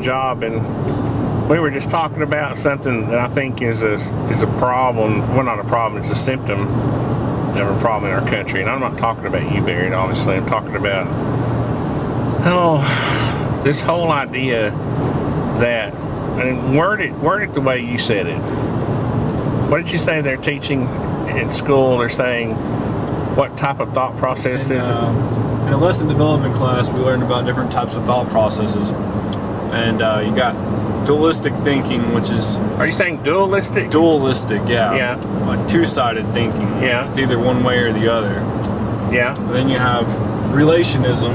job, and we were just talking about something that I think is a problem. Well, not a problem, it's a symptom of a problem in our country. And I'm not talking about you, Barrett, obviously. I'm talking about, this whole idea that, and word it the way you said it. What did you say they're teaching in school? They're saying what type of thought process is it? In a lesson development class, we learned about different types of thought processes. And you got dualistic thinking, which is... Are you saying dualistic? Dualistic, yeah. Yeah. Like two-sided thinking. Yeah. It's either one way or the other. Yeah. Then you have relationism,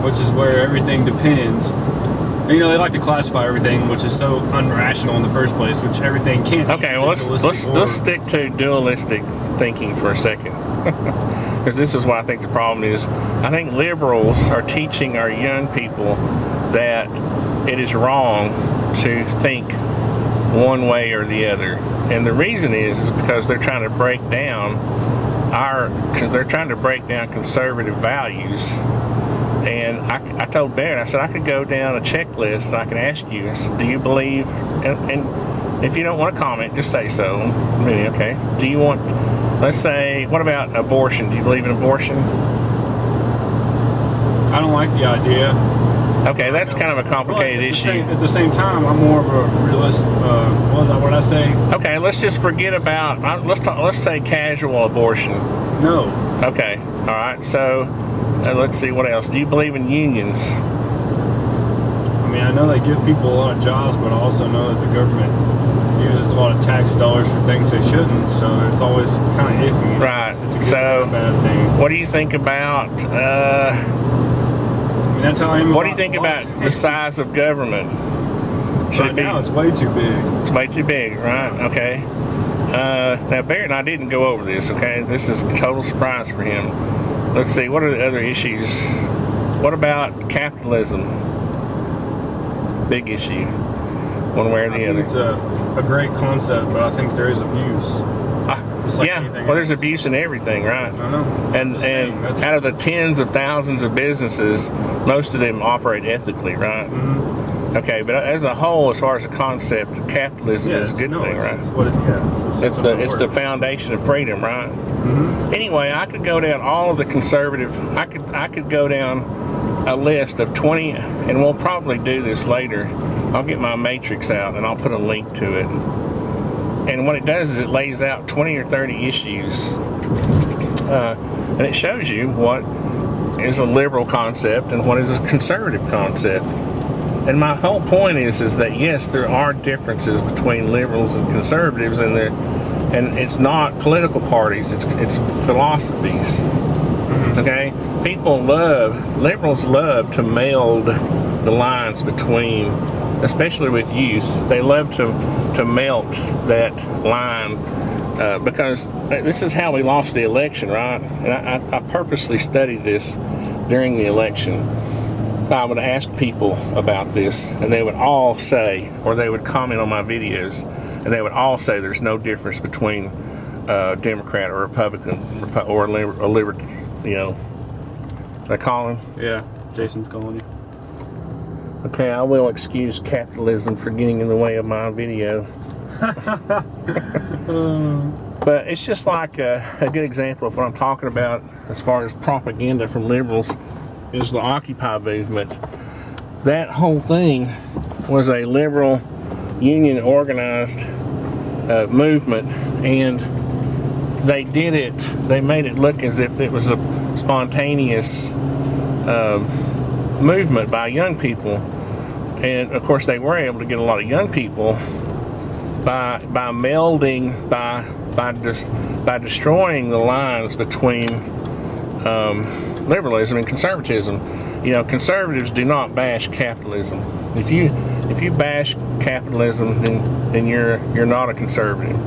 which is where everything depends. You know, they like to classify everything, which is so unrational in the first place, which everything can't be. Okay, well, let's stick to dualistic thinking for a second. Because this is what I think the problem is. I think liberals are teaching our young people that it is wrong to think one way or the other. And the reason is because they're trying to break down conservative values. And I told Barrett, I said, I could go down a checklist and I could ask you, I said, do you believe, and if you don't want to comment, just say so. I mean, okay. Do you want, let's say, what about abortion? Do you believe in abortion? I don't like the idea. Okay, that's kind of a complicated issue. At the same time, I'm more of a realist. What I say? Okay, let's just forget about, let's say casual abortion. No. Okay, all right, so let's see, what else? Do you believe in unions? I mean, I know they give people a lot of jobs, but I also know that the government uses a lot of tax dollars for things they shouldn't, so it's kind of iffy. Right. It's a good and a bad thing. What do you think about, that's how I am. What do you think about the size of government? Right now, it's way too big. It's way too big, right? Okay. Now, Barrett and I didn't go over this, okay? This is a total surprise for him. Let's see, what are the other issues? What about capitalism? Big issue, one way or the other. It's a great concept, but I think there is abuse. Like well, there's abuse in everything, right? I know. And out of the tens of thousands of businesses, most of them operate ethically, right? Mm-hmm. Okay, but as a whole, as far as the concept, capitalism is a good thing, right? It's the foundation of freedom, right? Mm-hmm. Anyway, I could go down all of the conservative. I could go down a list of 20, and we'll probably do this later. I'll get my matrix out and I'll put a link to it. And what it does is it lays out 20 or 30 issues, and it shows you what is a liberal concept and what is a conservative concept. And my whole point is that yes, there are differences between liberals and conservatives, and it's not political parties; it's philosophies. Okay, liberals love to meld the lines between, especially with youth. They love to melt that line because this is how we lost the election, right? And I purposely studied this during the election. I would ask people about this, and they would all say, or they would comment on my videos, and they would all say there's no difference between Democrat or Republican or a liberal, you know. They call him? Yeah, Jason's calling you. Okay, I will excuse capitalism for getting in the way of my video. But it's just like a good example of what I'm talking about as far as propaganda from liberals is the Occupy movement. That whole thing was a liberal union organized movement, and they made it look as if it was a spontaneous movement by young people. And of course they were able to get a lot of young people by melding, by destroying the lines between liberalism and conservatism. You know, conservatives do not bash capitalism. If you bash capitalism, then you're not a conservative.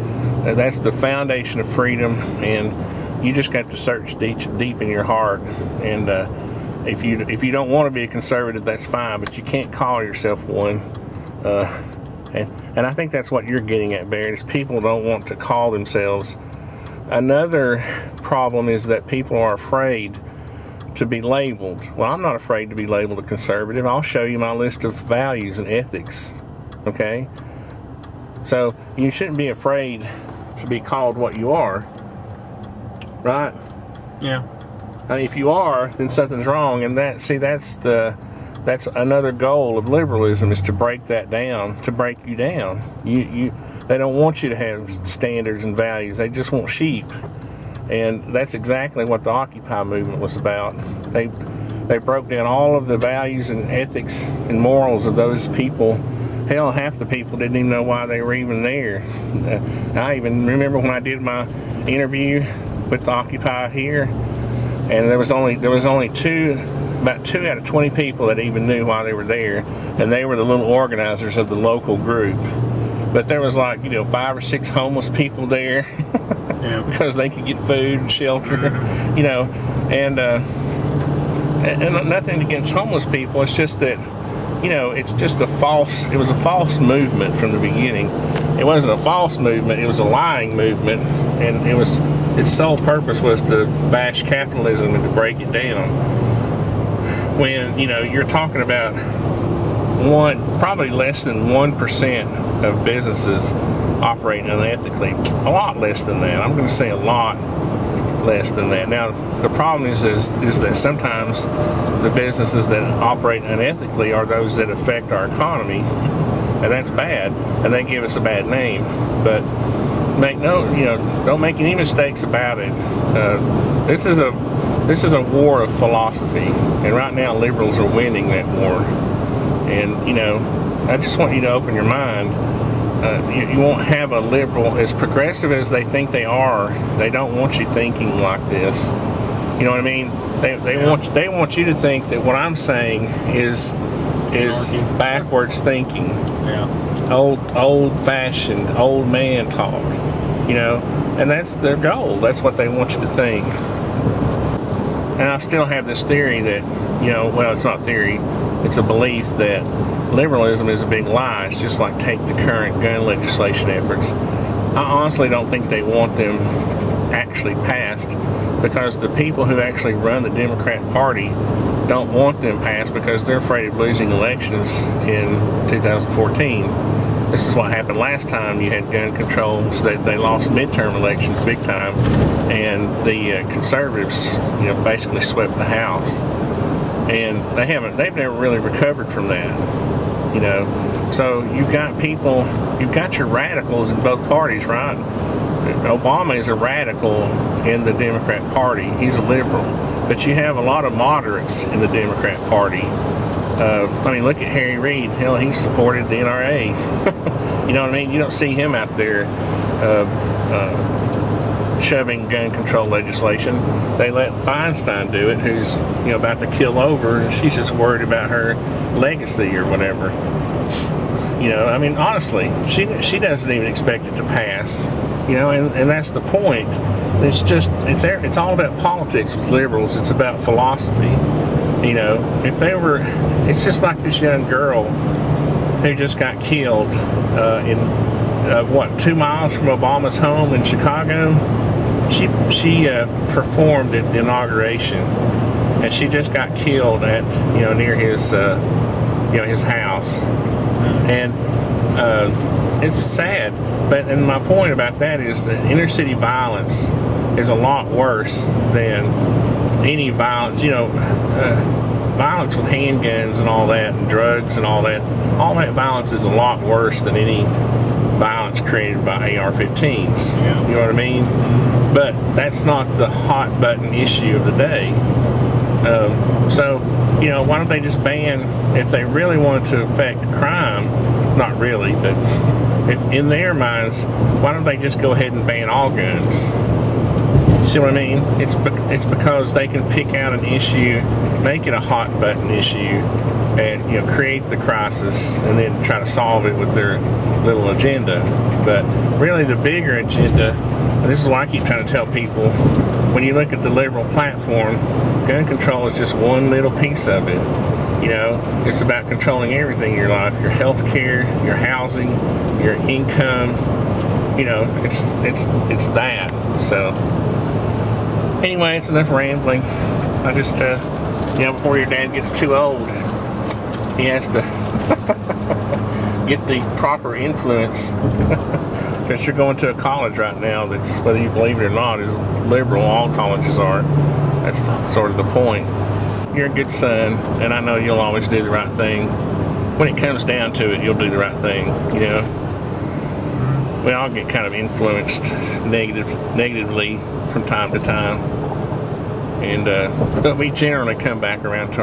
That's the foundation of freedom, and you just got to search deep in your heart. And if you don't want to be a conservative, that's fine, but you can't call yourself one. And I think that's what you're getting at, Barrett, is people don't want to call themselves. Another problem is that people are afraid to be labeled. Well, I'm not afraid to be labeled a conservative. I'll show you my list of values and ethics, okay? So you shouldn't be afraid to be called what you are, right? Yeah. I mean, if you are, then something's wrong, and that's another goal of liberalism, is to break that down, to break you down. They don't want you to have standards and values. They just want sheep. And that's exactly what the Occupy movement was about. They broke down all of the values and ethics and morals of those people. Hell, half the people didn't even know why they were even there. I even remember when I did my interview with the Occupy here, and there was only about 2 out of 20 people that even knew why they were there, and they were the little organizers of the local group. But there was 5 or 6 homeless people there. Yeah. Because they could get food and shelter, and nothing against homeless people. It's just that, it's just it was a false movement from the beginning. It wasn't a false movement, it was a lying movement, and its sole purpose was to bash capitalism and to break it down. When, you're talking about probably less than 1% of businesses operating unethically. A lot less than that. I'm going to say a lot less than that. Now, the problem is that sometimes the businesses that operate unethically are those that affect our economy, and that's bad, and they give us a bad name. But don't make any mistakes about it. This is a war of philosophy, and right now liberals are winning that war. And I just want you to open your mind. You won't have a liberal as progressive as they think they are. They don't want you thinking like this. You know what I mean? They want you to think that what I'm saying is backwards thinking. Yeah. Old-fashioned, old man talk. And that's their goal. That's what they want you to think. And I still have this theory that, well, it's not theory, it's a belief that liberalism is a big lie. It's just like take the current gun legislation efforts. I honestly don't think they want them actually passed, because the people who actually run the Democrat Party don't want them passed because they're afraid of losing elections in 2014. This is what happened last time you had gun control. So they lost midterm elections big time, and the conservatives, basically swept the House. And they've never really recovered from that. So you've got your radicals in both parties, right? Obama is a radical in the Democrat Party. He's a liberal. But you have a lot of moderates in the Democrat Party. Look at Harry Reid. Hell, he supported the NRA. You know what I mean? You don't see him out there shoving gun control legislation. They let Feinstein do it, who's about to kill over, and she's just worried about her legacy or whatever. Honestly, she doesn't even expect it to pass. And that's the point. It's all about politics with liberals. It's about philosophy. It's just like this young girl who just got killed in 2 miles from Obama's home in Chicago. She performed at the inauguration, and she just got killed at near his house, and it's sad. And my point about that is that inner city violence is a lot worse than any violence. Violence with handguns and all that, and drugs and all that violence is a lot worse than any violence created by AR-15s. Yeah. You know what I mean? But that's not the hot button issue of the day. So why don't they just ban, if they really wanted to affect crime, not really, but if in their minds, why don't they just go ahead and ban all guns? You see what I mean? It's because they can pick out an issue, make it a hot button issue, and create the crisis, and then try to solve it with their little agenda. But really, the bigger agenda, and this is why I keep trying to tell people, when you look at the liberal platform, gun control is just one little piece of it. It's about controlling everything in your life: your health care, your housing, your income. It's that. So anyway, it's enough rambling. I just, before your dad gets too old, he has to get the proper influence. Because you're going to a college right now that's, whether you believe it or not, is liberal. All colleges are. That's sort of the point. You're a good son, and I know you'll always do the right thing. When it comes down to it, you'll do the right thing, We all get kind of influenced negatively from time to time. But we generally come back around to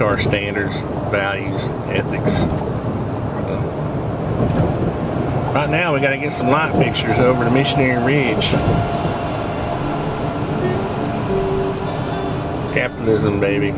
our standards, values, ethics. Right now, we got to get some light fixtures over to Missionary Ridge. Capitalism, baby.